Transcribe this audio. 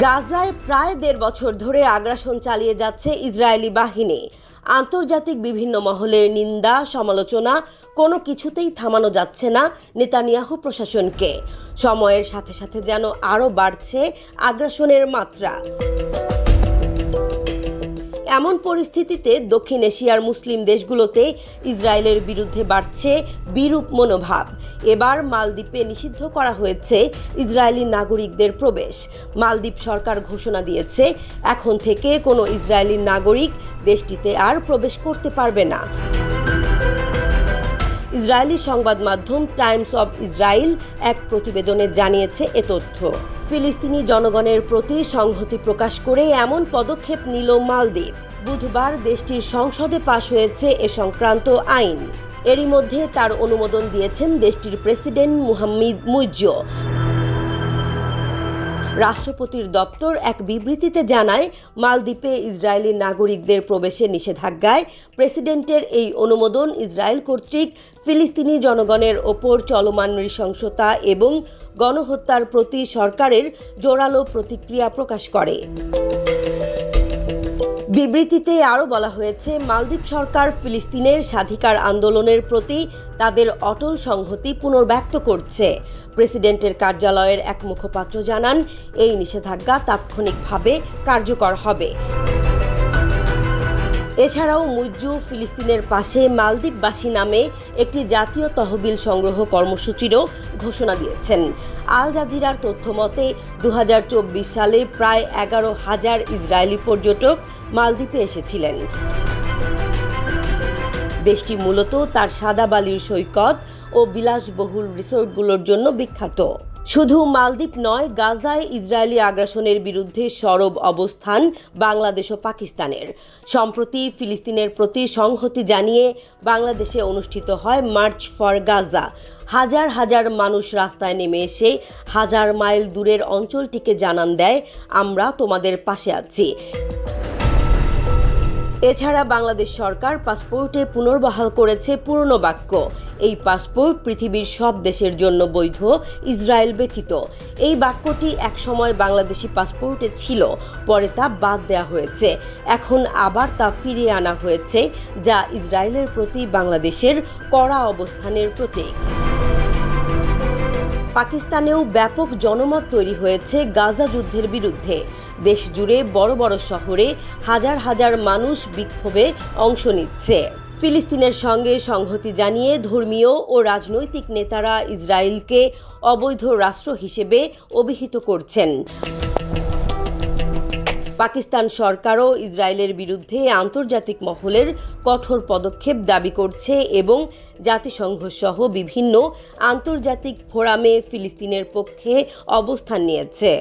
গাজায় প্রায় ১.৫ বছর ধরে আগ্রাসন চালিয়ে যাচ্ছে ইসরায়েলি বাহিনী। আন্তর্জাতিক বিভিন্ন মহলের নিন্দা সমালোচনা কোনো কিছুতেই থামানো যাচ্ছে না নেতানিয়াহু প্রশাসনকে। সময়ের সাথে সাথে যেন আরও বাড়ছে আগ্রাসনের মাত্রা। এমন পরিস্থিতিতে দক্ষিণ এশিয়ার মুসলিম দেশগুলোতে ইসরায়েলের বিরুদ্ধে বাড়ছে বিরূপ মনোভাব। এবার মালদ্বীপে নিষিদ্ধ করা হয়েছে ইসরায়েলি নাগরিকদের প্রবেশ। মালদ্বীপ সরকার ঘোষণা দিয়েছে এখন থেকে কোনো ইসরায়েলি নাগরিক দেশটিতে আর প্রবেশ করতে পারবে না। ইসরায়েলি সংবাদ মাধ্যম টাইমস অব ইসরায়েল এক প্রতিবেদনে জানিয়েছে এ তথ্য। ফিলিস্তিনি জনগণের প্রতি সংহতি প্রকাশ করে এমন পদক্ষেপ নিল মালদ্বীপ। বুধবার দেশটির সংসদে পাশ হয়েছে এ সংক্রান্ত আইন। এরই মধ্যে তার অনুমোদন দিয়েছেন দেশটির প্রেসিডেন্ট মুহাম্মদ মুইজ্জো। রাষ্ট্রপতির দপ্তর এক বিবৃতিতে জানায়, মালদ্বীপে ইসরায়েলি নাগরিকদের প্রবেশে নিষেধাজ্ঞায় প্রেসিডেন্টের এই অনুমোদন ইসরায়েল কর্তৃক ফিলিস্তিনি জনগণের ওপর চলমান নৃশংসতা এবং গণহত্যার প্রতি সরকারের জোরালো প্রতিক্রিয়া প্রকাশ করে। বিবৃতিতে আরও বলা হয়েছে, মালদ্বীপ সরকার ফিলিস্তিনের স্বাধিকার আন্দোলনের প্রতি তাদের অটল সংহতি পুনর্ব্যক্ত করছে। প্রেসিডেন্টের কার্যালয়ের এক মুখপাত্র জানান, এই নিষেধাজ্ঞা তাৎক্ষণিকভাবে কার্যকর হবে। এছাড়াও মুইজ্জু ফিলিস্তিনের পাশে মালদ্বীপবাসী নামে একটি জাতীয় তহবিল সংগ্রহ কর্মসূচিরও ঘোষণা দিয়েছেন। আল জাজিরার তথ্য মতে ২০২৪ সালে প্রায় ১১,০০০ ইসরায়েলি পর্যটক মালদ্বীপে এসেছিলেন। দেশটি মূলত তার সাদা বালির সৈকত ও বিলাসবহুল রিসোর্টগুলোর জন্য বিখ্যাত। শুধু মালদ্বীপ নয়, গাজায় ইসরায়েলি আগ্রাসনের বিরুদ্ধে সরব অবস্থান বাংলাদেশ ও পাকিস্তানের। সম্প্রতি ফিলিস্তিনের প্রতি সংহতি জানিয়ে বাংলাদেশে অনুষ্ঠিত হয় মার্চ ফর গাজা। হাজার হাজার মানুষ রাস্তায় নেমে এসে হাজার মাইল দূরের অঞ্চলটিকে জানান দেয়, আমরা তোমাদের পাশে আছি। এছাড়া বাংলাদেশ সরকার পাসপোর্টে পুনর্বহাল করেছে পুরনো বাক্য। এই পাসপোর্ট পৃথিবীর সব দেশের জন্য বৈধ, ইসরায়েল ব্যতীত। এই বাক্যটি একসময় বাংলাদেশি পাসপোর্টে ছিল, পরে তা বাদ দেওয়া হয়েছে। এখন আবার তা ফিরিয়ে আনা হয়েছে, যা ইসরায়েলের প্রতি বাংলাদেশের কড়া অবস্থানের প্রতীক। পাকিস্তানেও ব্যাপক জনমত তৈরি হয়েছে গাজা যুদ্ধের বিরুদ্ধে। দেশ জুড়ে বড় বড় শহরে হাজার হাজার মানুষ বিক্ষোভে অংশ নিচ্ছে। ফিলিস্তিনের সঙ্গে সংহতি জানিয়ে ধর্মীয় ও রাজনৈতিক নেতারা ইসরায়েলকে অবৈধ রাষ্ট্র হিসেবে অভিহিত করছেন। পাকিস্তান সরকারও ইসরায়েলের বিরুদ্ধে আন্তর্জাতিক মহলের কঠোর পদক্ষেপ দাবি করছে এবং জাতিসংঘ সহ বিভিন্ন আন্তর্জাতিক ফোরামে ফিলিস্তিনের পক্ষে অবস্থান নিয়েছে।